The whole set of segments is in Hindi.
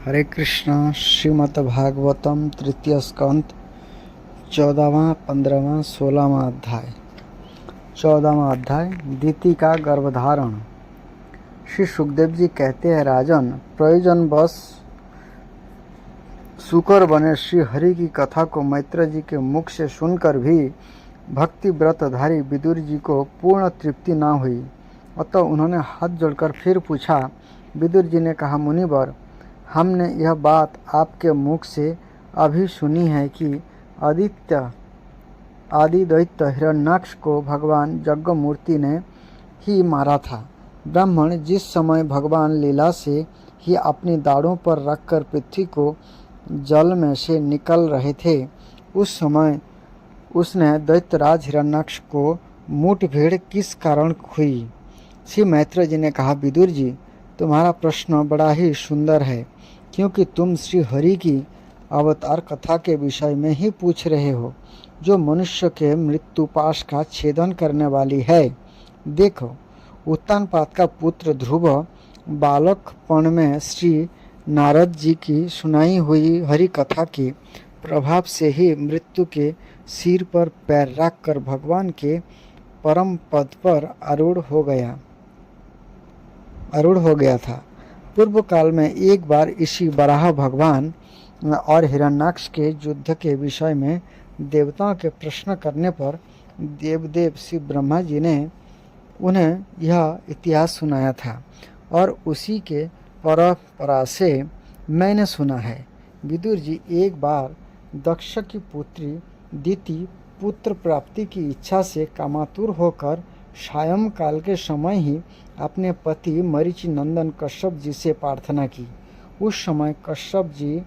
हरे कृष्णा। श्रीमद् भागवतम तृतीय स्कंद 14वां 15वां 16वां अध्याय। 14वां अध्याय दीति का गर्भधारण। श्री सुखदेव जी कहते हैं, राजन, प्रयोजन बस शुकर बने श्री हरि की कथा को मैत्र जी के मुख से सुनकर भी भक्ति व्रतधारी विदुर जी को पूर्ण तृप्ति न हुई। अतः उन्होंने हाथ जोड़कर फिर पूछा। विदुर जी ने कहा, मुनिवर, हमने यह बात आपके मुख से अभी सुनी है कि आदि दैत्य हिरण्याक्ष को भगवान यज्ञमूर्ति ने ही मारा था। ब्राह्मण जिस समय भगवान लीला से ही अपनी दाढ़ों पर रखकर पृथ्वी को जल में से निकल रहे थे, उस समय उसने दैत्यराज हिरण्याक्ष को मुठभेड़ किस कारण हुई? श्री मैत्र जी ने कहा, विदुर जी, तुम्हारा प्रश्न बड़ा ही सुंदर है, क्योंकि तुम श्री हरि की अवतार कथा के विषय में ही पूछ रहे हो, जो मनुष्य के मृत्युपाश का छेदन करने वाली है। देखो, उत्तानपाद का पुत्र ध्रुव बालकपण में श्री नारद जी की सुनाई हुई हरि कथा के प्रभाव से ही मृत्यु के सिर पर पैर रखकर भगवान के परम पद पर आरूढ़ हो गया था। पूर्व काल में एक बार इसी बराह भगवान और हिरण्याक्ष के युद्ध के विषय में देवताओं के प्रश्न करने पर देवदेव श्री ब्रह्मा जी ने उन्हें यह इतिहास सुनाया था, और उसी के परंपरा से मैंने सुना है। विदुर जी एक बार दक्ष की पुत्री दीति पुत्र प्राप्ति की इच्छा से कामातुर होकर सायंकाल के समय ही अपने पति मरीचि नंदन कश्यप जी से प्रार्थना की। उस समय कश्यप जी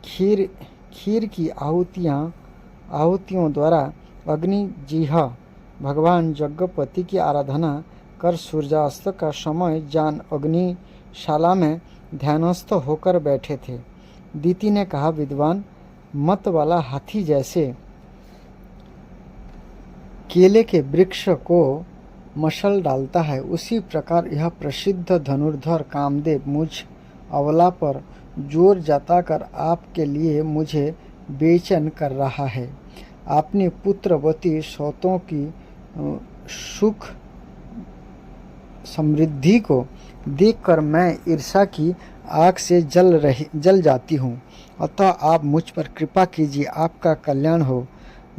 खीर की आहुतियों द्वारा अग्नि जिह भगवान यज्ञपति की आराधना कर सूर्यास्त का समय जान अग्निशाला में ध्यानस्थ होकर बैठे थे। दीति ने कहा, विद्वान, मत वाला हाथी जैसे केले के वृक्ष को मशाल डालता है, उसी प्रकार यह प्रसिद्ध धनुर्धर कामदेव मुझ अवला पर जोर जताकर आपके लिए मुझे बेचैन कर रहा है। अपनी पुत्रवती सौतों की सुख समृद्धि को देखकर मैं ईर्ष्या की आग से जल जाती हूँ। अतः आप मुझ पर कृपा कीजिए, आपका कल्याण हो।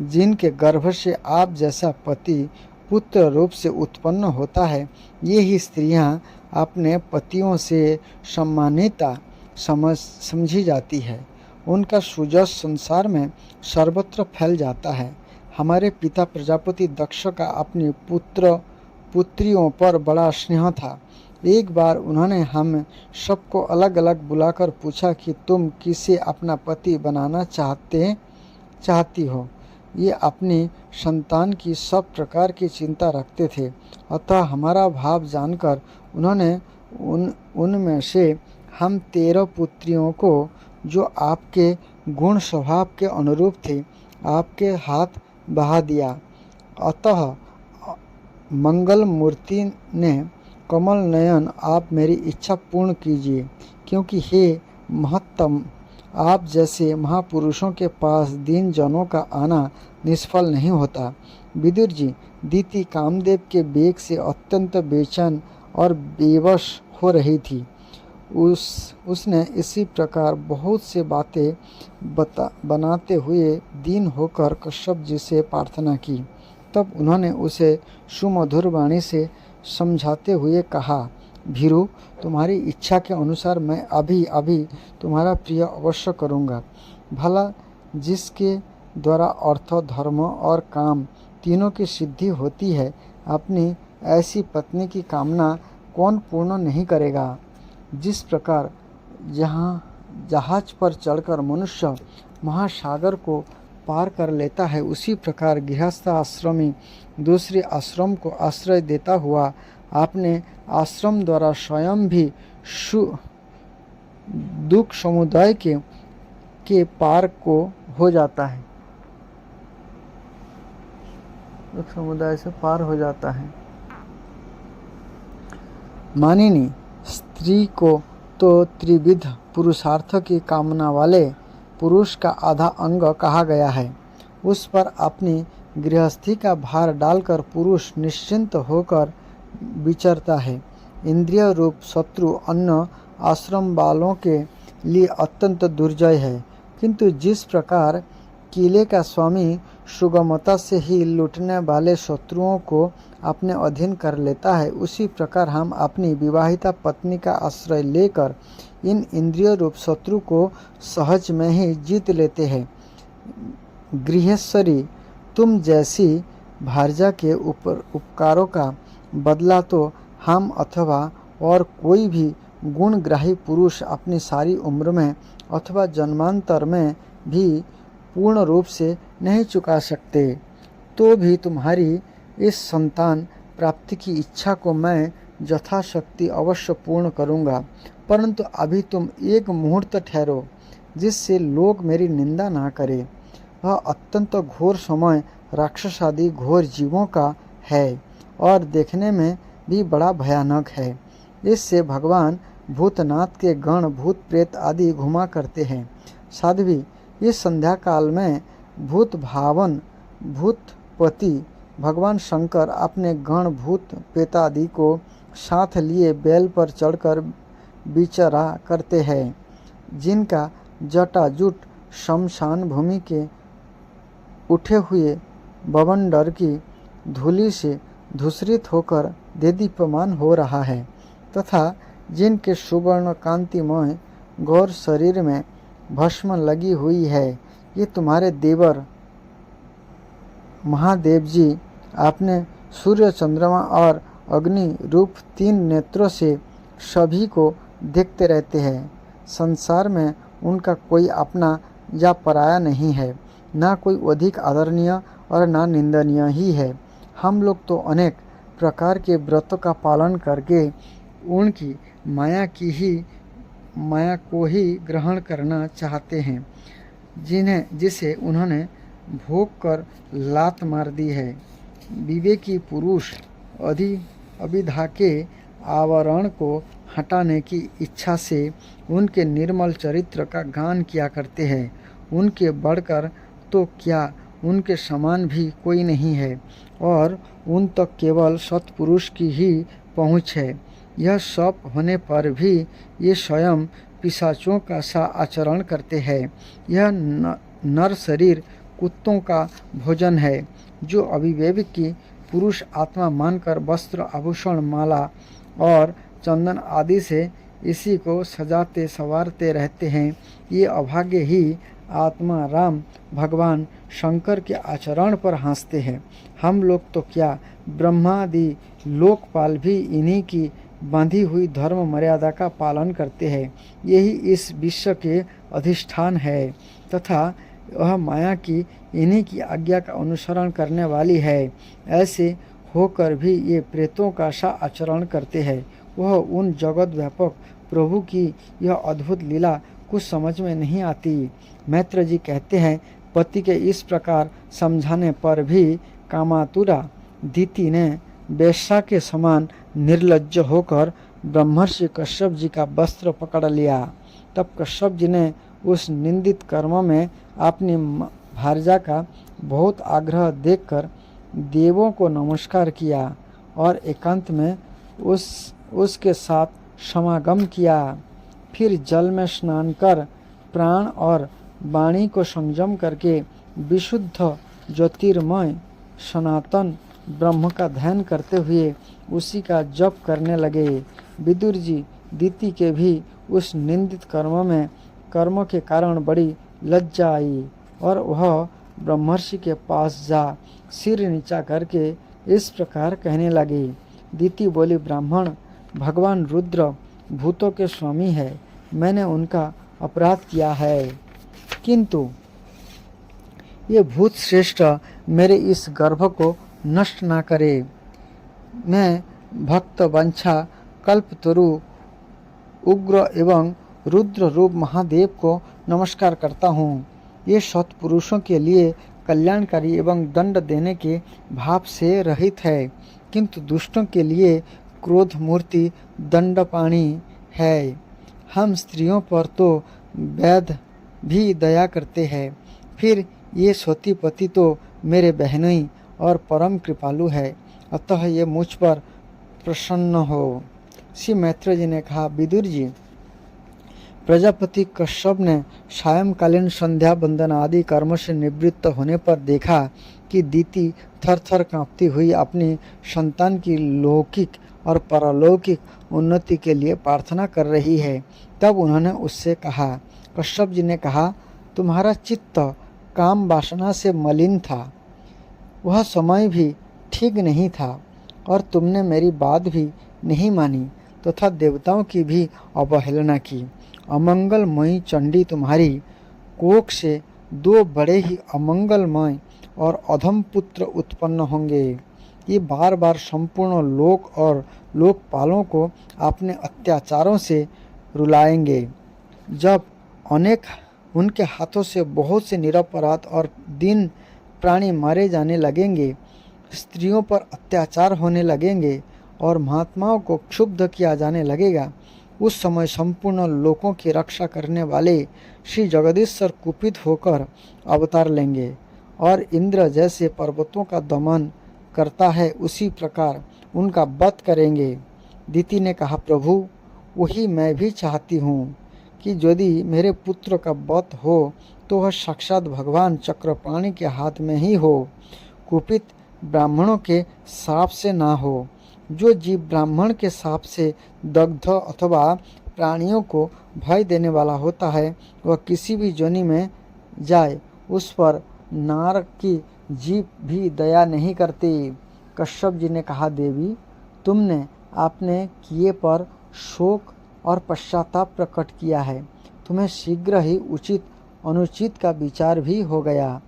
जिनके गर्भ से आप जैसा पति पुत्र रूप से उत्पन्न होता है, ये ही स्त्रियां अपने पतियों से सम्मानिता समझी जाती है। उनका सुजस संसार में सर्वत्र फैल जाता है। हमारे पिता प्रजापति दक्ष का अपनी पुत्रियों पर बड़ा स्नेह था। एक बार उन्होंने हम सबको अलग अलग बुलाकर पूछा कि तुम किसे अपना पति बनाना चाहती हो। ये अपनी संतान की सब प्रकार की चिंता रखते थे। अतः हमारा भाव जानकर उन्होंने उनमें से हम 13 पुत्रियों को, जो आपके गुण स्वभाव के अनुरूप थे, आपके हाथ बहा दिया। अतः मंगल मूर्ति ने कमल नयन, आप मेरी इच्छा पूर्ण कीजिए, क्योंकि हे महत्तम, आप जैसे महापुरुषों के पास दीन जनों का आना निष्फल नहीं होता। विदुर जी, दीति कामदेव के वेग से अत्यंत बेचैन और बेवश हो रही थी। उसने इसी प्रकार बहुत से बातें बनाते हुए दीन होकर कश्यप जी से प्रार्थना की। तब उन्होंने उसे सुमधुर वाणी से समझाते हुए कहा, भीरु, तुम्हारी इच्छा के अनुसार मैं अभी तुम्हारा प्रिय अवश्य करूँगा। भला जिसके द्वारा अर्थ, धर्म और काम तीनों की सिद्धि होती है, अपनी ऐसी पत्नी की कामना कौन पूर्ण नहीं करेगा? जिस प्रकार जहाज पर चढ़कर मनुष्य महासागर को पार कर लेता है, उसी प्रकार गृहस्थ आश्रमी दूसरे आश्रम को आश्रय देता हुआ अपने आश्रम द्वारा स्वयं भी दुख समुदाय के पार को हो जाता है। दुख समुदाय से पार हो जाता है। मानिनी, स्त्री को तो त्रिविध पुरुषार्थ की कामना वाले पुरुष का आधा अंग कहा गया है। उस पर अपनी गृहस्थी का भार डालकर पुरुष निश्चिंत होकर विचरता है। इंद्रिय रूप शत्रु अन्न आश्रम वालों के लिए अत्यंत दुर्जय है, किंतु जिस प्रकार किले का स्वामी सुगमता से ही लूटने वाले शत्रुओं को अपने अधीन कर लेता है, उसी प्रकार हम अपनी विवाहिता पत्नी का आश्रय लेकर इन इंद्रिय रूप शत्रु को सहज में ही जीत लेते हैं। गृहेश्वरी, तुम जैसी भारजा के ऊपर उपकारों का बदला तो हम अथवा और कोई भी गुणग्राही पुरुष अपनी सारी उम्र में अथवा जन्मांतर में भी पूर्ण रूप से नहीं चुका सकते। तो भी तुम्हारी इस संतान प्राप्ति की इच्छा को मैं यथाशक्ति अवश्य पूर्ण करूँगा, परंतु अभी तुम एक मुहूर्त ठहरो, जिससे लोग मेरी निंदा ना करें। वह अत्यंत घोर समय राक्षस आदि घोर जीवों का है और देखने में भी बड़ा भयानक है। इससे भगवान भूतनाथ के गण भूत प्रेत आदि घुमा करते हैं। साध्वी, इस संध्या काल में भूत भावन भूतपति भगवान शंकर अपने गण भूत प्रेतादि को साथ लिए बैल पर चढ़कर विचरा करते हैं, जिनका जटाजुट शमशान भूमि के उठे हुए बवंडर की धूलि से धूसरित होकर देदीप्यमान हो रहा है, तथा जिनके सुवर्ण कांतिमय गौर शरीर में भस्म लगी हुई है। ये तुम्हारे देवर महादेव जी आपने सूर्य चंद्रमा और अग्नि रूप 3 नेत्रों से सभी को देखते रहते हैं। संसार में उनका कोई अपना या पराया नहीं है, ना कोई अधिक आदरणीय और ना निंदनीय ही है। हम लोग तो अनेक प्रकार के व्रतों का पालन करके उनकी माया को ही ग्रहण करना चाहते हैं, जिसे उन्होंने भोग कर लात मार दी है। विवेकी पुरुष अभिधा के आवरण को हटाने की इच्छा से उनके निर्मल चरित्र का गान किया करते हैं। उनके बढ़कर तो क्या, उनके समान भी कोई नहीं है और उन तक केवल सत्पुरुष की ही पहुँच है। यह सब होने पर भी ये स्वयं पिशाचों का सा आचरण करते हैं। यह नर शरीर कुत्तों का भोजन है, जो अविवेक की पुरुष आत्मा मानकर वस्त्र आभूषण माला और चंदन आदि से इसी को सजाते संवारते रहते हैं। ये अभागे ही आत्मा राम भगवान शंकर के आचरण पर हंसते हैं। हम लोग तो क्या, ब्रह्मादि लोकपाल भी इन्हीं की बांधी हुई धर्म मर्यादा का पालन करते हैं। यही इस विश्व के अधिष्ठान है तथा वह माया की इन्हीं की आज्ञा का अनुसरण करने वाली है। ऐसे होकर भी ये प्रेतों का सा आचरण करते हैं। वह उन जगत व्यापक प्रभु की यह अद्भुत लीला कुछ समझ में नहीं आती। मैत्र जी कहते हैं, पति के इस प्रकार समझाने पर भी कामातुरा दीति ने वेश्या के समान निर्लज्ज होकर ब्रह्मर्षि कश्यप जी का वस्त्र पकड़ लिया। तब कश्यप जी ने उस निंदित कर्म में अपनी भारजा का बहुत आग्रह देखकर देवों को नमस्कार किया और एकांत में उसके साथ समागम किया। फिर जल में स्नान कर प्राण और वाणी को संयम करके विशुद्ध ज्योतिर्मय सनातन ब्रह्म का ध्यान करते हुए उसी का जप करने लगे। विदुर जी दीति के भी उस निंदित कर्म के कारण बड़ी लज्जा आई और वह ब्रह्मर्षि के पास जा सिर नीचा करके इस प्रकार कहने लगी। दीति बोली, ब्राह्मण, भगवान रुद्र भूतों के स्वामी है, मैंने उनका अपराध किया है, किंतु ये भूत श्रेष्ठ मेरे इस गर्भ को नष्ट ना करे। मैं भक्त वंशा कल्पतरु उग्र एवं रुद्र रूप महादेव को नमस्कार करता हूँ। ये सत्पुरुषों के लिए कल्याणकारी एवं दंड देने के भाव से रहित है, किंतु दुष्टों के लिए क्रोध मूर्ति दंडपाणी है। हम स्त्रियों पर तो वैद भी दया करते हैं, फिर ये सतीपति तो मेरे बहनोई और परम कृपालु है, अतः ये मुझ पर प्रसन्न हो। श्री मैत्रेय जी ने कहा, विदुर जी, प्रजापति कश्यप ने सायंकालीन संध्या बंदन आदि कर्म से निवृत्त होने पर देखा कि दीति थर थर कांपती हुई अपनी संतान की लौकिक और परलौकिक उन्नति के लिए प्रार्थना कर रही है। तब उन्होंने उससे कहा, कश्यप जी ने कहा, तुम्हारा चित्त काम वासना से मलिन था, वह समय भी ठीक नहीं था और तुमने मेरी बात भी नहीं मानी तथा देवताओं की भी अवहेलना की। अमंगलमयी चंडी तुम्हारी कोख से दो बड़े ही अमंगलमय और अधम पुत्र उत्पन्न होंगे। ये बार बार संपूर्ण लोक और लोकपालों को अपने अत्याचारों से रुलाएंगे। जब अनेक उनके हाथों से बहुत से निरपराध और दीन प्राणी मारे जाने लगेंगे, स्त्रियों पर अत्याचार होने लगेंगे और महात्माओं को क्षुब्ध किया जाने लगेगा, उस समय संपूर्ण लोकों की रक्षा करने वाले श्री जगदीश्वर कुपित होकर अवतार लेंगे और इंद्र जैसे पर्वतों का दमन करता है उसी प्रकार उनका वध करेंगे। दीति ने कहा, प्रभु, वही मैं भी चाहती हूँ कि यदि मेरे पुत्र का वध हो तो वह साक्षात भगवान चक्रपाणि के हाथ में ही हो, कुपित ब्राह्मणों के शाप से ना हो। जो जीव ब्राह्मण के शाप से दग्ध अथवा प्राणियों को भय देने वाला होता है, वह किसी भी योनि में जाए उस पर नार की जीभ भी दया नहीं करती। कश्यप जी ने कहा, देवी, तुमने आपने किए पर शोक और पश्चाताप प्रकट किया है, तुम्हें शीघ्र ही उचित अनुचित का विचार भी हो गया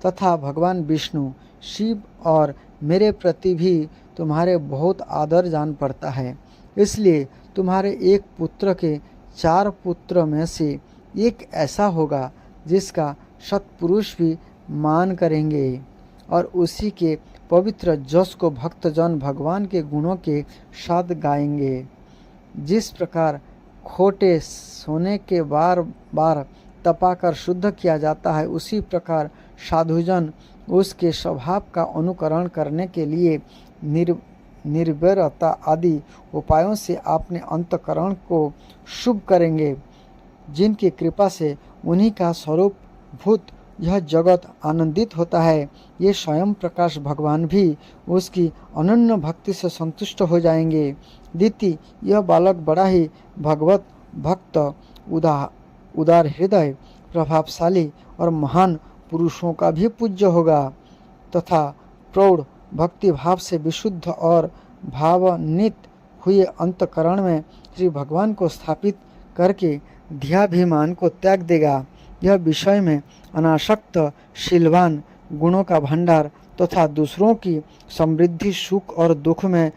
तथा भगवान विष्णु, शिव और मेरे प्रति भी तुम्हारे बहुत आदर जान पड़ता है। इसलिए तुम्हारे एक पुत्र के 4 पुत्र में से एक ऐसा होगा जिसका सत्पुरुष भी मान करेंगे और उसी के पवित्र जस को भक्तजन भगवान के गुणों के साथ गाएंगे। जिस प्रकार खोटे सोने के बार बार तपाकर शुद्ध किया जाता है, उसी प्रकार साधुजन उसके स्वभाव का अनुकरण करने के लिए निर्भरता आदि उपायों से अपने अंतकरण को शुभ करेंगे, जिनकी कृपा से उन्हीं का स्वरूप भूत यह जगत आनंदित होता है। ये स्वयं प्रकाश भगवान भी उसकी अनन्य भक्ति से संतुष्ट हो जाएंगे। दीति, यह बालक बड़ा ही भगवत भक्त, उदार हृदय, प्रभावशाली और महान पुरुषों का भी पूज्य होगा तथा प्रौढ़ भक्ति भाव से विशुद्ध और भावान्वित हुए अंतकरण में श्री भगवान को स्थापित करके ध्याभिमान को त्याग देगा। यह विषय में अनासक्त शीलवान गुणों का भंडार तथा दूसरों की समृद्धि सुख और दुख में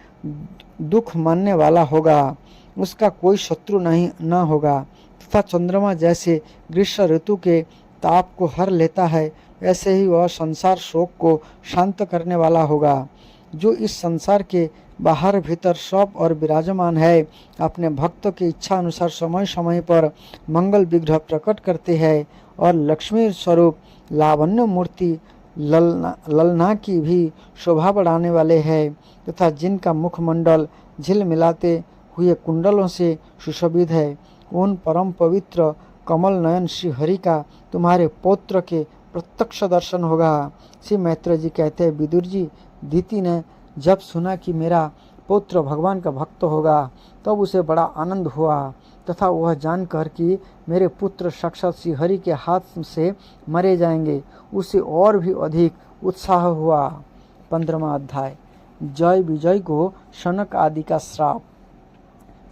दुख मानने वाला होगा। उसका कोई शत्रु नहीं न होगा तथा चंद्रमा जैसे ग्रीष्म ऋतु के ताप को हर लेता है, ऐसे ही वह संसार शोक को शांत करने वाला होगा। जो इस संसार के बाहर भीतर सब और विराजमान है, अपने भक्तों की इच्छा अनुसार समय समय पर मंगल विग्रह प्रकट करते हैं और लक्ष्मी स्वरूप लावण्य मूर्ति ललना की भी शोभा बढ़ाने वाले हैं तथा जिनका मुखमंडल झिल मिलाते हुए कुंडलों से सुशोभित है, उन परम पवित्र कमल नयन श्री हरि का तुम्हारे पौत्र के प्रत्यक्ष दर्शन होगा। श्री मैत्रेय जी कहते हैं, विदुर जी, दीति ने जब सुना कि मेरा पुत्र भगवान का भक्त होगा तब उसे बड़ा आनंद हुआ तथा वह जानकर कि मेरे पुत्र साक्षात श्री हरि के हाथ से मरे जाएंगे, उसे और भी अधिक उत्साह हुआ। 15वां अध्याय, जय विजय को शनक आदि का श्राप।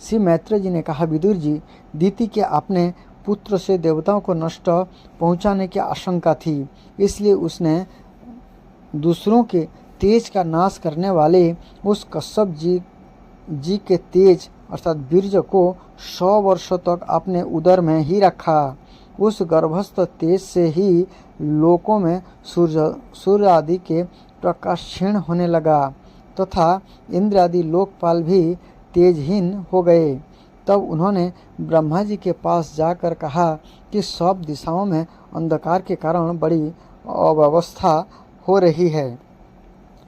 श्री मैत्रेय जी ने कहा, विदुर जी, दीति के अपने पुत्र से देवताओं को नष्ट पहुंचाने की आशंका थी, इसलिए उसने दूसरों के तेज का नाश करने वाले उस कश्यप जी के तेज अर्थात बीर्ज को 100 वर्षों तक अपने उदर में ही रखा। उस गर्भस्थ तेज से ही लोकों में सूर्य आदि के प्रकाश क्षीण होने लगा तथा इंद्र आदि लोकपाल भी तेजहीन हो गए। तब उन्होंने ब्रह्मा जी के पास जाकर कहा कि सब दिशाओं में अंधकार के कारण बड़ी अव्यवस्था हो रही है।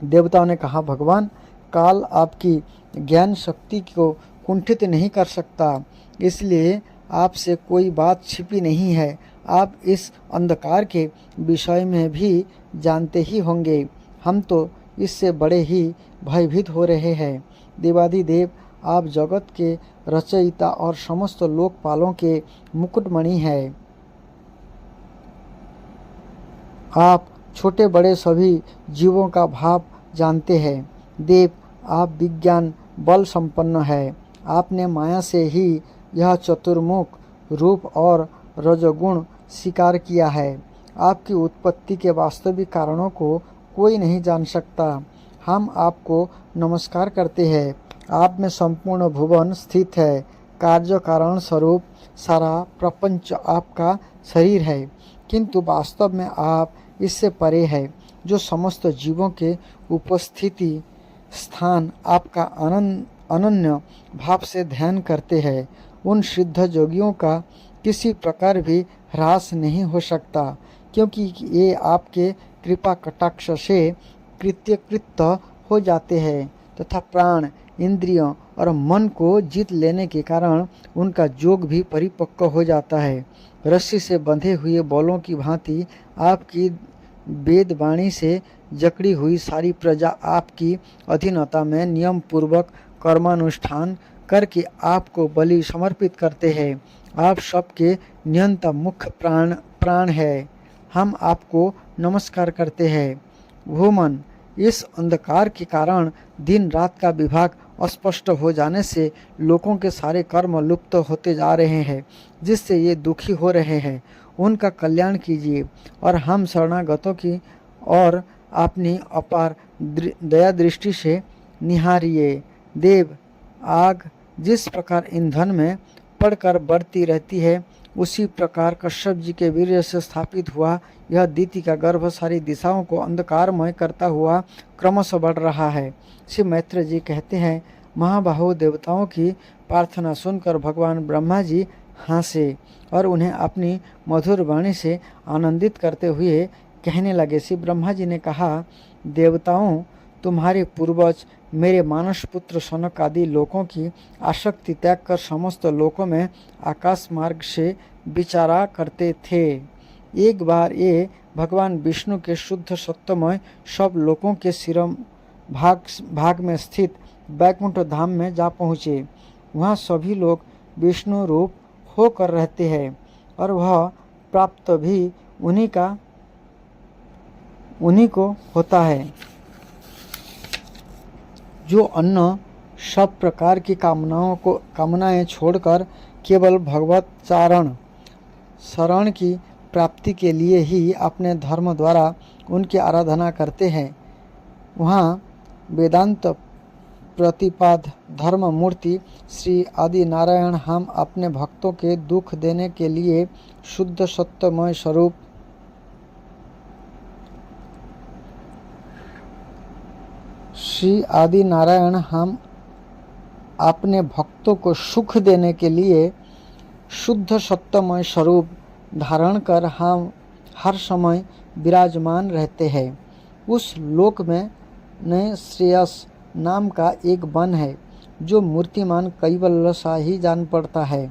देवताओं ने कहा, भगवान, काल आपकी ज्ञान शक्ति को कुंठित नहीं कर सकता, इसलिए आपसे कोई बात छिपी नहीं है। आप इस अंधकार के विषय में भी जानते ही होंगे। हम तो इससे बड़े ही भयभीत हो रहे हैं। देवाधिदेव, आप जगत के रचयिता और समस्त लोकपालों के मुकुटमणि हैं। आप छोटे बड़े सभी जीवों का भाव जानते हैं। देव, आप विज्ञान बल संपन्न है। आपने माया से ही यह चतुर्मुख रूप और रजोगुण स्वीकार किया है। आपकी उत्पत्ति के वास्तविक कारणों को कोई नहीं जान सकता। हम आपको नमस्कार करते हैं। आप में संपूर्ण भुवन स्थित है। कार्य कारण स्वरूप सारा प्रपंच आपका शरीर है, किंतु वास्तव में आप इससे परे है। जो समस्त जीवों के उपस्थिति स्थान आपका अनन्य भाव से ध्यान करते हैं, उन सिद्ध योगियों का किसी प्रकार भी ह्रास नहीं हो सकता, क्योंकि ये आपके कृपा कटाक्ष से कृत्यकृत हो जाते हैं तथा प्राण, इंद्रियों और मन को जीत लेने के कारण उनका योग भी परिपक्व हो जाता है। रस्सी से बंधे हुए बौलों की भांति आपकी वेद वाणी से जकड़ी हुई सारी प्रजा आपकी अधीनता में नियम पूर्वक कर्मानुष्ठान करके आपको बलि समर्पित करते हैं। आप सबके नियंता मुख्य प्राण है। हम आपको नमस्कार करते हैं। भूमन, इस अंधकार के कारण दिन रात का विभाग अस्पष्ट हो जाने से लोगों के सारे कर्म लुप्त होते जा रहे हैं, जिससे ये दुखी हो रहे हैं। उनका कल्याण कीजिए और हम शरणागतों की और अपनी अपार दया दृष्टि से निहारिए। देव, आग जिस प्रकार ईंधन में पड़कर बढ़ती रहती है, उसी प्रकार कश्यप जी के वीर्य से स्थापित हुआ यह दीति का गर्भ सारी दिशाओं को अंधकारमय करता हुआ क्रमशः बढ़ रहा है। श्री मैत्र जी कहते हैं, महाबाहु देवताओं की प्रार्थना सुनकर भगवान ब्रह्मा जी हंसे और उन्हें अपनी मधुर वाणी से आनंदित करते हुए कहने लगे। श्री ब्रह्मा जी ने कहा, देवताओं, तुम्हारे पूर्वज मेरे मानस पुत्र सनक आदि लोकों की आसक्ति त्याग कर समस्त लोकों में आकाश मार्ग से विचारा करते थे। एक बार ये भगवान विष्णु के शुद्ध सत्यमय सब लोकों के सिरम भाग में स्थित वैकुंठ धाम में जा पहुँचे। वहाँ सभी लोग विष्णु रूप होकर रहते हैं और वह प्राप्त भी उन्हीं को होता है। जो अन्न सब प्रकार की कामनाएं छोड़कर केवल भगवत शरण की प्राप्ति के लिए ही अपने धर्म द्वारा उनकी आराधना करते हैं, वहाँ वेदांत प्रतिपाद धर्म मूर्ति श्री आदि नारायण हम अपने भक्तों के दुख देने के लिए शुद्ध सत्यमय स्वरूप श्री आदि नारायण हम अपने भक्तों को सुख देने के लिए शुद्ध सत्यमय स्वरूप धारण कर हम हर समय विराजमान रहते हैं। उस लोक में नए श्रेयस नाम का एक वन है, जो मूर्तिमान कैवल्य सा ही जान पड़ता है।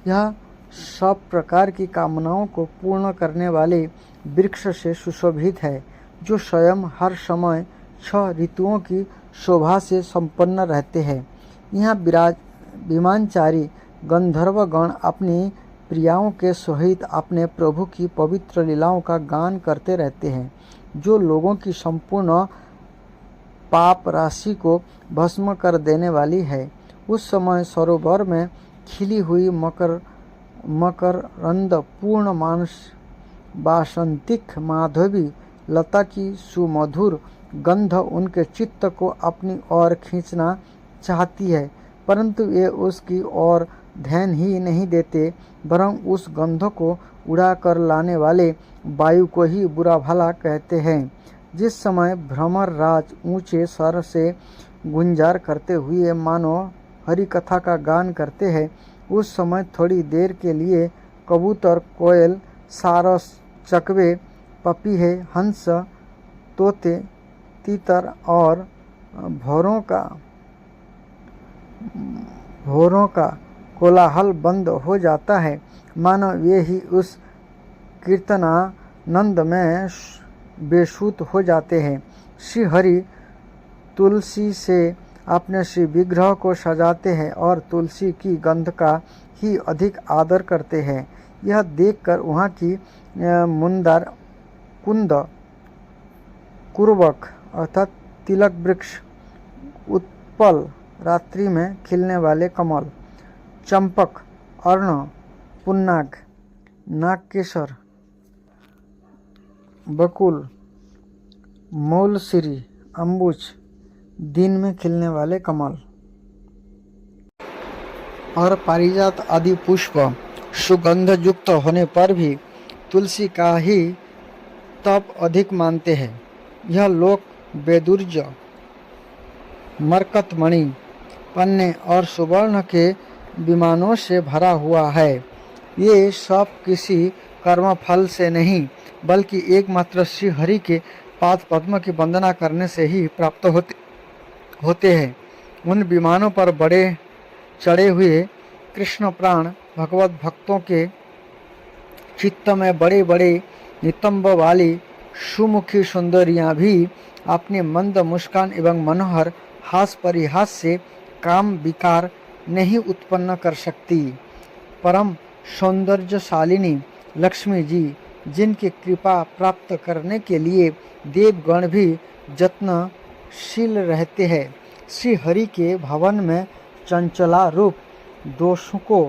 यह सब प्रकार की कामनाओं को पूर्ण करने वाले वृक्ष से सुशोभित है, जो स्वयं हर समय 6 ऋतुओं की शोभा से संपन्न रहते हैं। यहाँ विमानचारी गंधर्वगण अपनी प्रियाओं के सहित अपने प्रभु की पवित्र लीलाओं का गान करते रहते हैं, जो लोगों की संपूर्ण पाप राशि को भस्म कर देने वाली है। उस समय सरोवर में खिली हुई मकरंद पूर्ण मानस वासंतिक माधवी लता की सुमधुर गंध उनके चित्त को अपनी ओर खींचना चाहती है, परंतु वे उसकी ओर ध्यान ही नहीं देते, वरं उस गंध को उड़ा कर लाने वाले वायु को ही बुरा भला कहते हैं। जिस समय भ्रमर राज ऊंचे स्वर से गुंजार करते हुए मानो हरि कथा का गान करते हैं, उस समय थोड़ी देर के लिए कबूतर, कोयल, सारस, चकवे, पपीहे, हंस, तोते, तीतर और भौरों का कोलाहल बंद हो जाता है, मानो वे ही उस कीर्तनानंद में बेसुध हो जाते हैं। श्री हरि तुलसी से अपने श्री विग्रह को सजाते हैं और तुलसी की गंध का ही अधिक आदर करते हैं। यह देखकर वहाँ की मुंदर, कुंद, कुरबक अर्थात तिलक वृक्ष, उत्पल रात्रि में खिलने वाले कमल, चंपक, अर्ण, पुन्नाग, नागकेसर, बकुल, मौलसिरी, अम्बुज, दिन में खिलने वाले कमल और पारिजात आदि पुष्प सुगंध युक्त होने पर भी तुलसी का ही तप अधिक मानते हैं। यह लोक बेदुर्ज, मरकतमणि, पन्ने और सुवर्ण के विमानों से भरा हुआ है। ये सब किसी कर्म फल से नहीं बल्कि एकमात्र श्री हरि के पाद पद्म की वंदना करने से ही प्राप्त होते हैं। उन विमानों पर बड़े चढ़े हुए कृष्ण प्राण भगवत भक्तों के चित्त में बड़े बड़े नितंब वाली सुमुखी सुंदरियां भी अपनी मंद मुस्कान एवं मनोहर हास परिहास से काम विकार नहीं उत्पन्न कर सकती। परम सौंदर्यशालिनी लक्ष्मी जी, जिनकी कृपा प्राप्त करने के लिए देवगण भी यत्नशील रहते हैं, श्री हरि के भवन में चंचला रूप दोषों को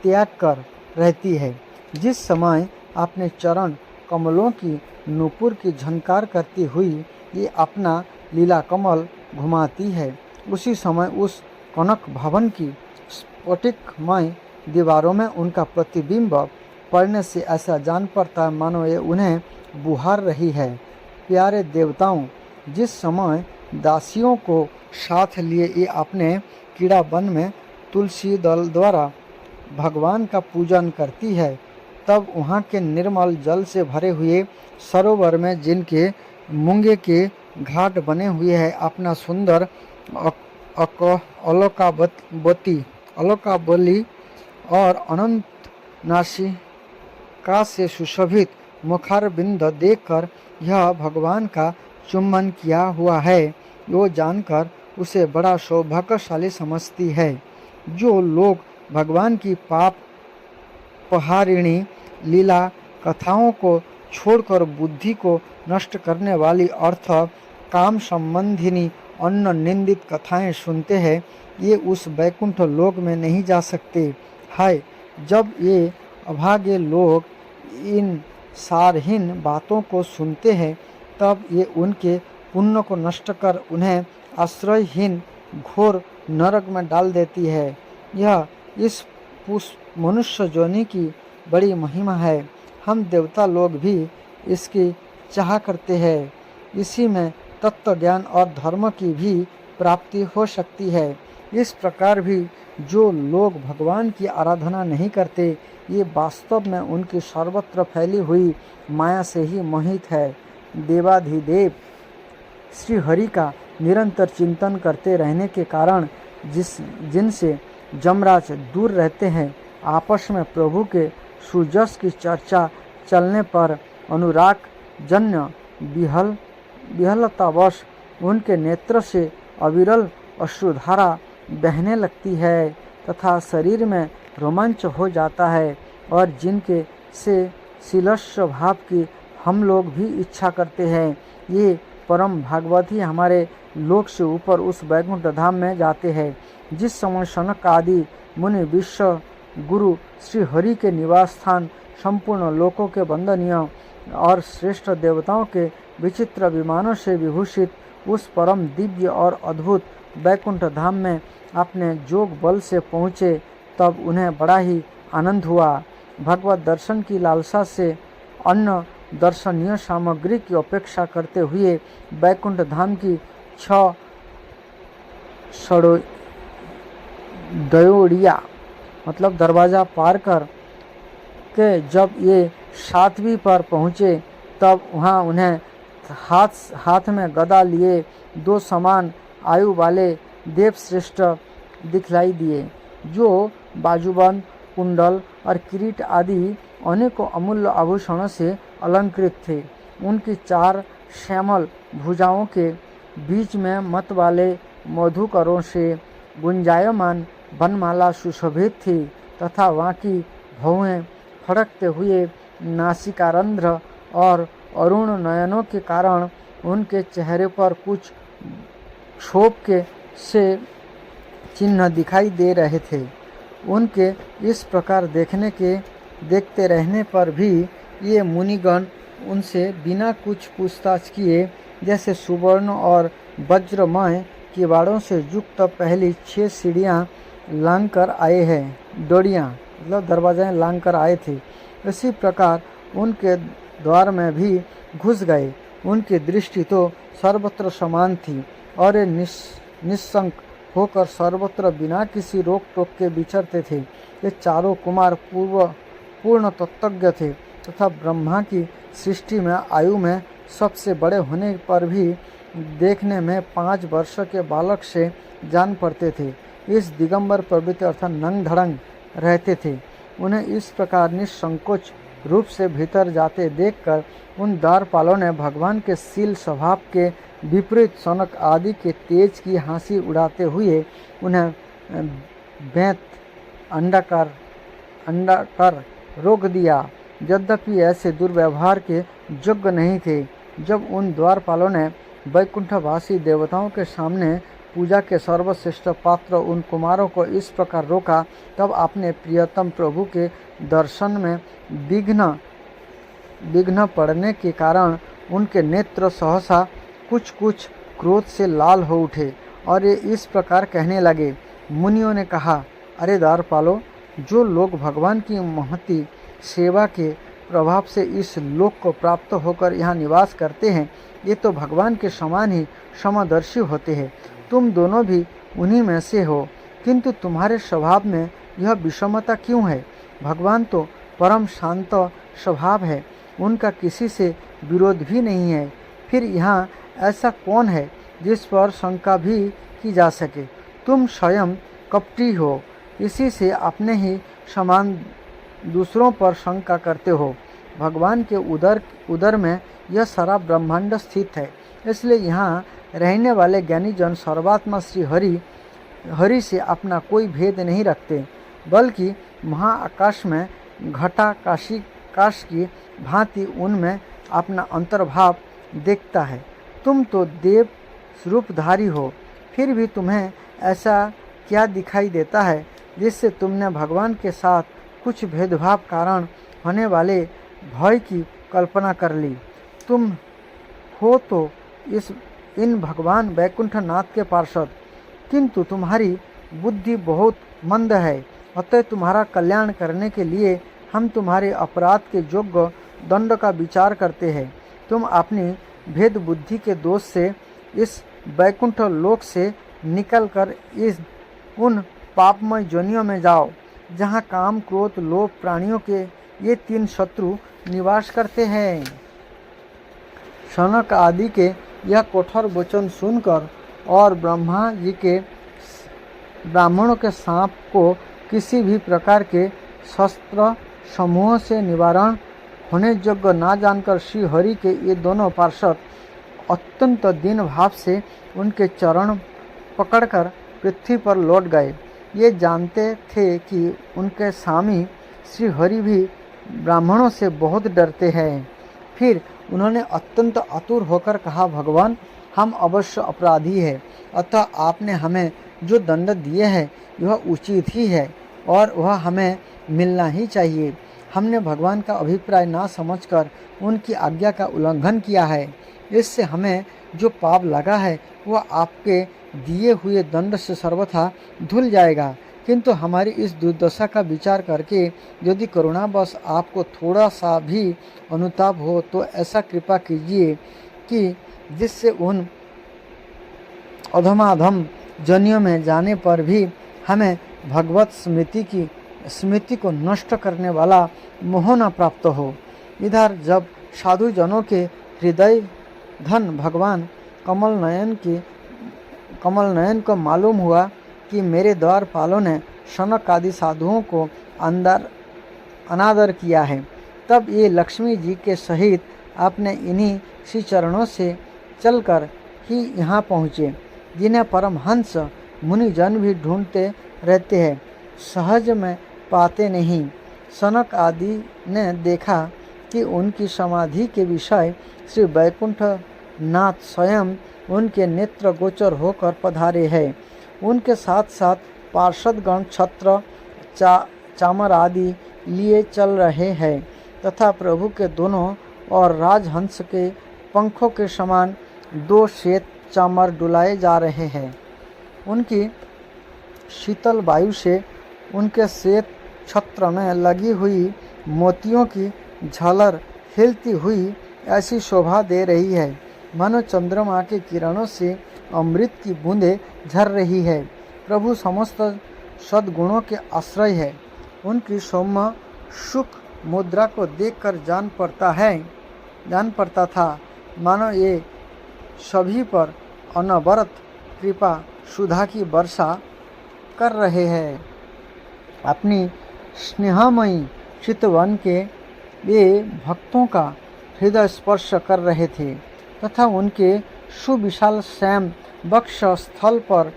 त्याग कर रहती है। जिस समय अपने चरण कमलों की नूपुर की झनकार करती हुई ये अपना लीला कमल घुमाती है, उसी समय उस कनक भवन की स्फटिकमय दीवारों में उनका प्रतिबिंब पड़ने से ऐसा जान पड़ता है मानो ये उन्हें बुहार रही है। प्यारे देवताओं, जिस समय दासियों को साथ लिए ये अपने कीड़ा वन में तुलसी दल द्वारा भगवान का पूजन करती है, तब वहाँ के निर्मल जल से भरे हुए सरोवर में जिनके मूंगे के घाट बने हुए हैं, अपना सुंदर अलकाबली और अनंत नासिका से सुशोभित मुखारबिंद देखकर यह भगवान का चुम्बन किया हुआ है, वो जानकर उसे बड़ा सौभाग्यशाली समझती है। जो लोग भगवान की पाप पहारिणी लीला कथाओं को छोड़कर बुद्धि को नष्ट करने वाली अर्थ काम संबंधिनी अन्य निंदित कथाएं सुनते हैं, ये उस वैकुंठ लोक में नहीं जा सकते। हाय, जब ये अभागे लोग इन सारहीन बातों को सुनते हैं, तब ये उनके पुण्य को नष्ट कर उन्हें आश्रयहीन घोर नरक में डाल देती है। यह इस मनुष्य जोनि की बड़ी महिमा है। हम देवता लोग भी इसकी चाह करते हैं। इसी में तत्व ज्ञान और धर्म की भी प्राप्ति हो सकती है। इस प्रकार भी जो लोग भगवान की आराधना नहीं करते, ये वास्तव में उनकी सर्वत्र फैली हुई माया से ही मोहित है। देवाधिदेव श्री हरि का निरंतर चिंतन करते रहने के कारण जिनसे जमराज दूर रहते हैं, आपस में प्रभु के सुजस की चर्चा चलने पर अनुराग जन्य विहलतावश उनके नेत्र से अविरल अश्रुधारा बहने लगती है तथा शरीर में रोमांच हो जाता है, और जिनके से शिलस्य भाव की हम लोग भी इच्छा करते हैं, ये परम भागवती हमारे लोक से ऊपर उस वैकुंठ धाम में जाते हैं। जिस समय सनक आदि मुनि विश्व गुरु श्री हरि के निवास स्थान संपूर्ण लोकों के वंदनीय और श्रेष्ठ देवताओं के विचित्र विमानों से विभूषित उस परम दिव्य और अद्भुत वैकुंठ धाम में अपने जोग बल से पहुँचे, तब उन्हें बड़ा ही आनंद हुआ। भगवत दर्शन की लालसा से अन्य दर्शनीय सामग्री की अपेक्षा करते हुए वैकुंठ धाम की दयोड़िया मतलब दरवाज़ा पार कर के जब ये 7वीं पर पहुँचे तब वहाँ उन्हें हाथ में गदा लिए 2 समान आयु वाले देवश्रेष्ठ दिखलाई दिए, जो बाजूबंद, कुंडल और किरीट आदि अनेकों अमूल्य आभूषणों से अलंकृत थे। उनकी 4 श्यामल भुजाओं के बीच में मत वाले मधुकरों से गुंजायमान बनमाला सुशोभित थी तथा वहाँ की भौहें फड़कते हुए नासिकारंध्र और अरुण नयनों के कारण उनके चेहरे पर कुछ क्षोभ के से चिन्ह दिखाई दे रहे थे। उनके इस प्रकार देखते रहने पर भी ये मुनिगण उनसे बिना कुछ पूछताछ किए जैसे सुवर्ण और वज्रमय किवाड़ों से युक्त पहली 6 सीढ़ियाँ लांग कर आए हैं। डोरियाँ मतलब दरवाज़ें लांग कर आए थे, इसी प्रकार उनके द्वार में भी घुस गए। उनकी दृष्टि तो सर्वत्र समान थी और ये निस्संक होकर सर्वत्र बिना किसी रोक टोक के विचरते थे। ये चारों कुमार पूर्ण तत्वज्ञ थे तथा ब्रह्मा की सृष्टि में आयु में सबसे बड़े होने पर भी देखने में 5 वर्ष के बालक से जान पड़ते थे। इस दिगंबर प्रवृत्ति अर्थात नंग धड़ंग रहते थे। उन्हें इस प्रकार निसंकोच रूप से भीतर जाते देखकर उन द्वारपालों ने भगवान के शील स्वभाव के विपरीत सनक आदि के तेज की हंसी उड़ाते हुए उन्हें बेंत अंडाकार रोक दिया। यद्यपि ऐसे दुर्व्यवहार के योग्य नहीं थे। जब उन द्वारपालों ने वैकुंठवासी देवताओं के सामने पूजा के सर्वश्रेष्ठ पात्र उन कुमारों को इस प्रकार रोका, तब अपने प्रियतम प्रभु के दर्शन में विघ्न पड़ने के कारण उनके नेत्र सहसा कुछ क्रोध से लाल हो उठे और ये इस प्रकार कहने लगे। मुनियों ने कहा, अरे द्वारपालो, जो लोग भगवान की महती सेवा के प्रभाव से इस लोक को प्राप्त होकर यहाँ निवास करते हैं, ये तो भगवान के समान ही समदर्शी होते हैं। तुम दोनों भी उन्हीं में से हो, किंतु तुम्हारे स्वभाव में यह विषमता क्यों है? भगवान तो परम शांत स्वभाव है, उनका किसी से विरोध भी नहीं है। फिर यहाँ ऐसा कौन है जिस पर शंका भी की जा सके? तुम स्वयं कपटी हो, इसी से अपने ही समान दूसरों पर शंका करते हो। भगवान के उदर में यह सारा ब्रह्मांड स्थित है, इसलिए यहाँ रहने वाले ज्ञानी जन सर्वात्मा श्री हरि से अपना कोई भेद नहीं रखते, बल्कि महाआकाश में घटाकाश की भांति उनमें अपना अंतर्भाव देखता है। तुम तो देव स्वरूपधारी हो, फिर भी तुम्हें ऐसा क्या दिखाई देता है जिससे तुमने भगवान के साथ कुछ भेदभाव कारण होने वाले भय की कल्पना कर ली? तुम हो तो इन भगवान वैकुंठनाथ के पार्षद, किंतु तुम्हारी बुद्धि बहुत मंद है। अतः तुम्हारा कल्याण करने के लिए हम तुम्हारे अपराध के योग्य दंड का विचार करते हैं। तुम अपनी भेद बुद्धि के दोष से इस वैकुंठ लोक से निकलकर उन पापमय योनियों में जाओ जहाँ काम, क्रोध, लोभ प्राणियों के ये 3 शत्रु निवास करते हैं। शनक आदि के यह कठोर वचन सुनकर और ब्रह्मा जी के ब्राह्मणों के सांप को किसी भी प्रकार के शस्त्र समूह से निवारण होने योग्य ना जानकर श्री हरि के ये दोनों पार्षद अत्यंत दीन भाव से उनके चरण पकड़कर पृथ्वी पर लौट गए। ये जानते थे कि उनके स्वामी श्री हरि भी ब्राह्मणों से बहुत डरते हैं। फिर उन्होंने अत्यंत आतुर होकर कहा, भगवान, हम अवश्य अपराधी हैं, अतः आपने हमें जो दंड दिए हैं यह उचित ही है और वह हमें मिलना ही चाहिए। हमने भगवान का अभिप्राय ना समझकर उनकी आज्ञा का उल्लंघन किया है, इससे हमें जो पाप लगा है वह आपके दिए हुए दंड से सर्वथा धुल जाएगा। किंतु हमारी इस दुर्दशा का विचार करके यदि करुणावश आपको थोड़ा सा भी अनुताप हो तो ऐसा कृपा कीजिए कि जिससे उन अधमाधम जनियों में जाने पर भी हमें भगवत स्मृति को नष्ट करने वाला मोह न प्राप्त हो। इधर जब साधु जनों के हृदय धन भगवान कमल नयन को मालूम हुआ कि मेरे द्वारपालों ने शनक आदि साधुओं को अनादर किया है, तब ये लक्ष्मी जी के सहित अपने इन्हीं श्री चरणों से चलकर ही यहाँ पहुँचे, जिन्हें परमहंस मुनिजन भी ढूंढते रहते हैं, सहज में पाते नहीं। सनक आदि ने देखा कि उनकी समाधि के विषय श्री वैकुंठ नाथ स्वयं उनके नेत्र गोचर होकर पधारे हैं। उनके साथ साथ पार्षदगण छत्र चामर आदि लिए चल रहे हैं तथा प्रभु के दोनों और राजहंस के पंखों के समान 2 श्वेत चामर डुलाए जा रहे हैं। उनकी शीतल वायु से उनके श्वेत छत्र में लगी हुई मोतियों की झालर हिलती हुई ऐसी शोभा दे रही है, मानो चंद्रमा के किरणों से अमृत की बूंदें झर रही है। प्रभु समस्त सद्गुणों के आश्रय है। उनकी सौम्य सुख मुद्रा को देखकर जान पड़ता था मानो ये सभी पर अनवरत कृपा सुधा की वर्षा कर रहे हैं। अपनी स्नेहमयी चितवन के ये भक्तों का हृदय स्पर्श कर रहे थे तथा उनके सुविशाल श्याम वक्ष स्थल पर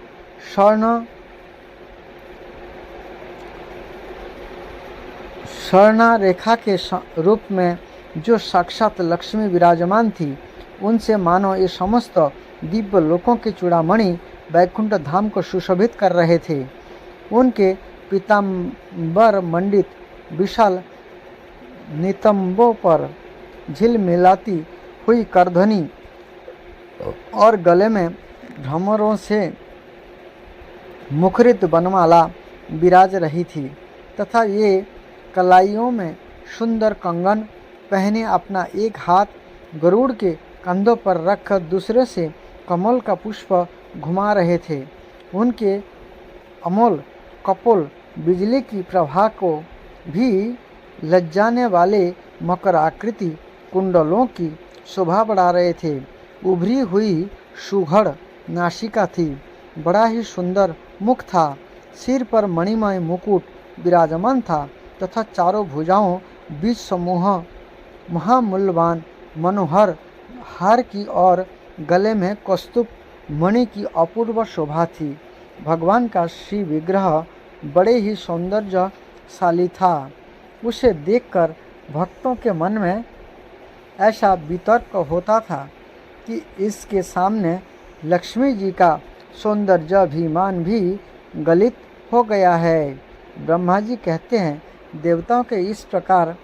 स्वर्णा रेखा के रूप में जो साक्षात लक्ष्मी विराजमान थी, उनसे मानो ये समस्त दिव्य लोकों के चूड़ामणि वैकुंठ धाम को सुशोभित कर रहे थे। उनके पीताम्बर मंडित विशाल नितंबों पर झिलमिलाती हुई करधनी और गले में भ्रमरों से मुखरित बनमाला विराज रही थी तथा ये कलाइयों में सुंदर कंगन पहने अपना एक हाथ गरुड़ के कंधों पर रखकर दूसरे से कमल का पुष्प घुमा रहे थे। उनके अमोल कपोल बिजली की प्रभा को भी लज्जाने वाले मकर आकृति कुंडलों की शोभा बढ़ा रहे थे। उभरी हुई सुघड़ नासिका थी, बड़ा ही सुंदर मुख था, सिर पर मणिमय मुकुट विराजमान था तथा चारों भुजाओं बीच समूह महामूल्यवान मनोहर हार की और गले में कौस्तुभ मणि की अपूर्व शोभा थी। भगवान का श्री विग्रह बड़े ही सौंदर्यशाली था। उसे देखकर भक्तों के मन में ऐसा वितर्क होता था कि इसके सामने लक्ष्मी जी का सौंदर्याभिमान भी गलित हो गया है। ब्रह्मा जी कहते हैं, देवताओं के इस प्रकार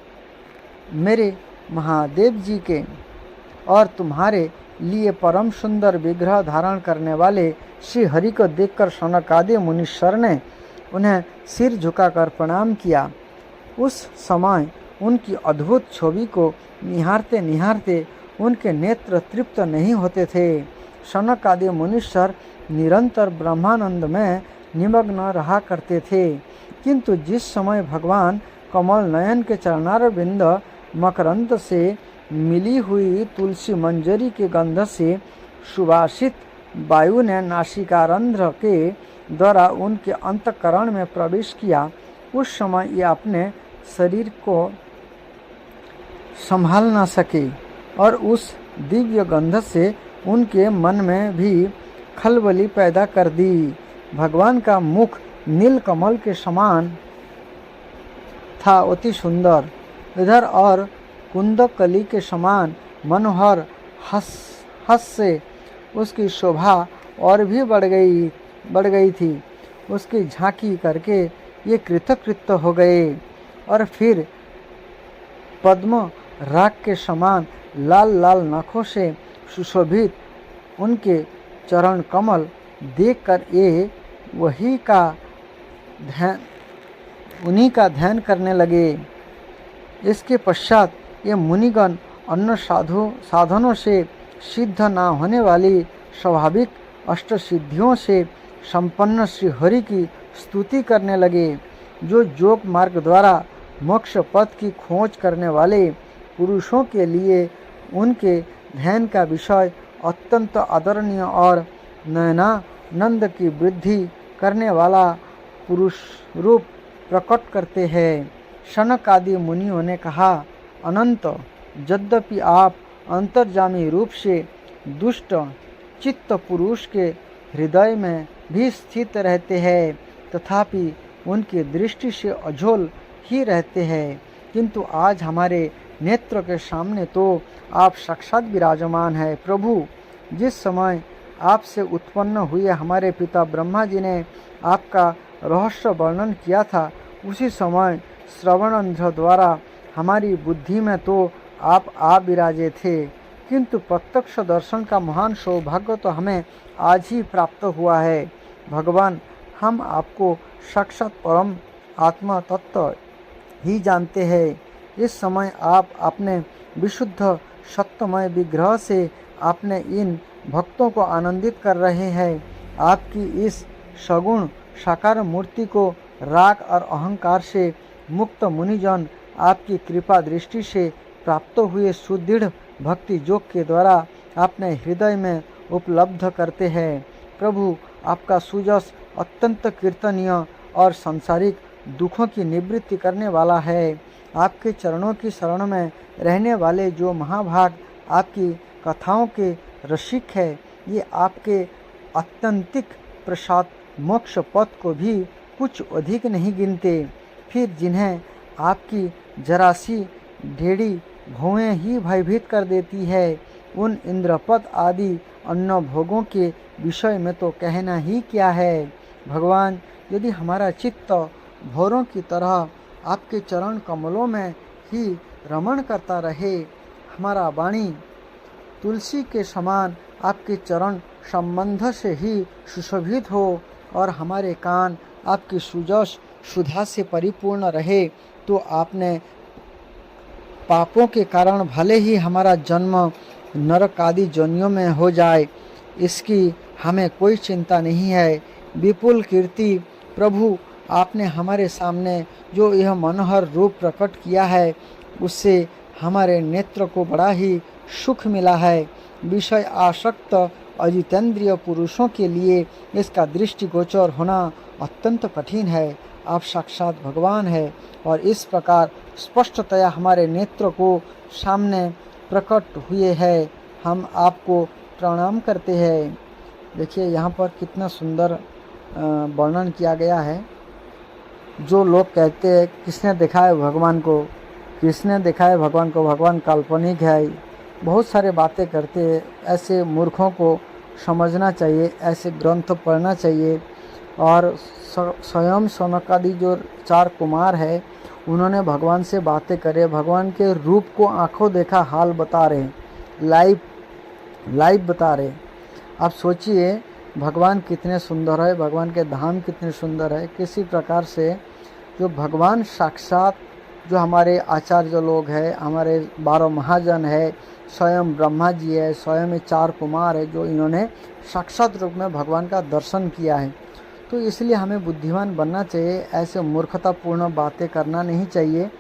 मेरे महादेव जी के और तुम्हारे लिए परम सुंदर विग्रह धारण करने वाले श्री हरि को देखकर सनकादि मुनीश्वर ने उन्हें सिर झुकाकर प्रणाम किया। उस समय उनकी अद्भुत छवि को निहारते निहारते उनके नेत्र तृप्त नहीं होते थे। सनक आदि मुनीश्वर निरंतर ब्रह्मानंद में निमग्न रहा करते थे, किंतु जिस समय भगवान कमल नयन के चरणारविंद मकरंद से मिली हुई तुलसी मंजरी के गंध से सुवासित वायु ने नासिकारंध्र के द्वारा उनके अंतःकरण में प्रवेश किया, उस समय ये अपने शरीर को संभाल न सके और उस दिव्य गंध से उनके मन में भी खलबली पैदा कर दी। भगवान का मुख नील कमल के समान था, अति सुंदर। इधर और कुंदकली के समान मनोहर हस से उसकी शोभा और भी बढ़ गई थी। उसकी झांकी करके ये कृतकृत हो गए और फिर पद्म राग के समान लाल लाल नखों से सुशोभित उनके चरण कमल देखकर ये उन्हीं का ध्यान करने लगे। इसके पश्चात ये मुनिगण अन्य साधनों से सिद्ध न होने वाली स्वाभाविक अष्टसिद्धियों से संपन्न श्री हरि की स्तुति करने लगे। जो योग मार्ग द्वारा मोक्ष पथ की खोज करने वाले पुरुषों के लिए उनके ध्यान का विषय अत्यंत आदरणीय और नयनानंद की वृद्धि करने वाला पुरुष रूप प्रकट करते हैं। शनक आदि मुनियों ने कहा, अनंत, यद्यपि आप अंतर्जामी रूप से दुष्ट चित्त पुरुष के हृदय में भी स्थित रहते हैं, तथापि उनकी दृष्टि से अझोल ही रहते हैं, किंतु आज हमारे नेत्र के सामने तो आप साक्षात विराजमान हैं। प्रभु, जिस समय आपसे उत्पन्न हुए हमारे पिता ब्रह्मा जी ने आपका रहस्य वर्णन किया था, उसी समय श्रवणंध्र द्वारा हमारी बुद्धि में तो आप आ विराजे थे, किंतु प्रत्यक्ष दर्शन का महान सौभाग्य तो हमें आज ही प्राप्त हुआ है। भगवान, हम आपको साक्षात परम आत्मा तत्व ही जानते हैं। इस समय आप अपने विशुद्ध सत्यमय विग्रह से अपने इन भक्तों को आनंदित कर रहे हैं। आपकी इस सगुण साकार मूर्ति को राग और अहंकार से मुक्त मुनिजन आपकी कृपा दृष्टि से प्राप्त हुए सुदृढ़ भक्ति योग के द्वारा अपने हृदय में उपलब्ध करते हैं। प्रभु, आपका सुजस अत्यंत कीर्तनीय और सांसारिक दुखों की निवृत्ति करने वाला है। आपके चरणों की शरण में रहने वाले जो महाभाग आपकी कथाओं के रसिक है, ये आपके अत्यंतिक प्रसाद मोक्ष पथ को भी कुछ अधिक नहीं गिनते। फिर जिन्हें आपकी जरासी ढेड़ी भौएं ही भयभीत कर देती है, उन इंद्रपद आदि अन्न भोगों के विषय में तो कहना ही क्या है। भगवान, यदि हमारा चित्त भौरों की तरह आपके चरण कमलों में ही रमण करता रहे, हमारा वाणी तुलसी के समान आपके चरण संबंध से ही सुशोभित हो और हमारे कान आपकी सुजस सुधा से परिपूर्ण रहे, तो आपने पापों के कारण भले ही हमारा जन्म नरक आदि जोनियों में हो जाए, इसकी हमें कोई चिंता नहीं है। विपुल कीर्ति प्रभु, आपने हमारे सामने जो यह मनोहर रूप प्रकट किया है, उससे हमारे नेत्र को बड़ा ही सुख मिला है। विषय आसक्त अजितेंद्रिय पुरुषों के लिए इसका दृष्टिगोचर होना अत्यंत कठिन है। आप साक्षात भगवान है और इस प्रकार स्पष्टतया हमारे नेत्र को सामने प्रकट हुए हैं। हम आपको प्रणाम करते हैं। देखिए यहाँ पर कितना सुंदर वर्णन किया गया है। जो लोग कहते हैं किसने देखा है भगवान को, किसने देखा है भगवान को, भगवान काल्पनिक है, बहुत सारे बातें करते हैं। ऐसे मूर्खों को समझना चाहिए, ऐसे ग्रंथ पढ़ना चाहिए। और स्वयं सनकादि जो 4 कुमार है, उन्होंने भगवान से बातें करे, भगवान के रूप को आंखों देखा हाल बता रहे, लाइव बता रहे। आप सोचिए भगवान कितने सुंदर है, भगवान के धाम कितने सुंदर है। किसी प्रकार से जो भगवान साक्षात, जो हमारे आचार्य लोग हैं, हमारे 12 महाजन है, स्वयं ब्रह्मा जी है, स्वयं ये 4 कुमार है, जो इन्होंने साक्षात रूप में भगवान का दर्शन किया है। तो इसलिए हमें बुद्धिमान बनना चाहिए, ऐसे मूर्खतापूर्ण बातें करना नहीं चाहिए।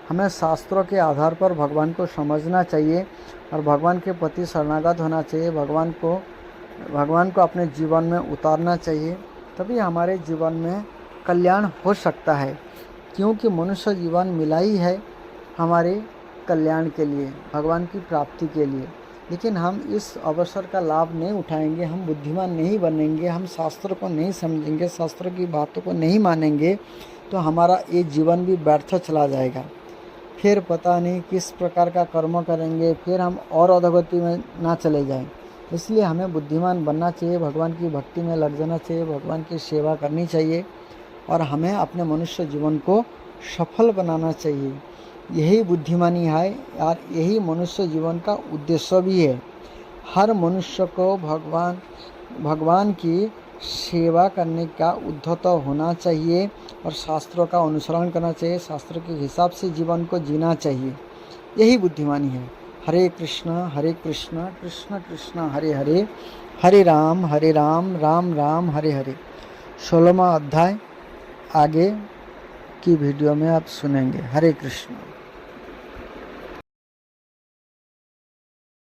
हमें शास्त्रों के आधार पर भगवान को समझना चाहिए और भगवान के प्रति शरणागत होना चाहिए। भगवान को अपने जीवन में उतारना चाहिए, तभी हमारे जीवन में कल्याण हो सकता है। क्योंकि मनुष्य जीवन मिला ही है हमारे कल्याण के लिए, भगवान की प्राप्ति के लिए। लेकिन हम इस अवसर का लाभ नहीं उठाएंगे, हम बुद्धिमान नहीं बनेंगे, हम शास्त्र को नहीं समझेंगे, शास्त्र की बातों को नहीं मानेंगे, तो हमारा ये जीवन भी व्यर्थ चला जाएगा। फिर पता नहीं किस प्रकार का कर्म करेंगे, फिर हम और अधोगति में ना चले जाएं। इसलिए हमें बुद्धिमान बनना चाहिए, भगवान की भक्ति में लग जाना चाहिए, भगवान की सेवा करनी चाहिए और हमें अपने मनुष्य जीवन को सफल बनाना चाहिए। यही बुद्धिमानी है और यही मनुष्य जीवन का उद्देश्य भी है। हर मनुष्य को भगवान की सेवा करने का उद्धत होना चाहिए और शास्त्रों का अनुसरण करना चाहिए, शास्त्र के हिसाब से जीवन को जीना चाहिए। यही बुद्धिमानी है। हरे कृष्णा कृष्ण कृष्ण हरे हरे, हरे राम राम राम हरे हरे। 16वां अध्याय आगे की वीडियो में आप सुनेंगे। हरे कृष्ण।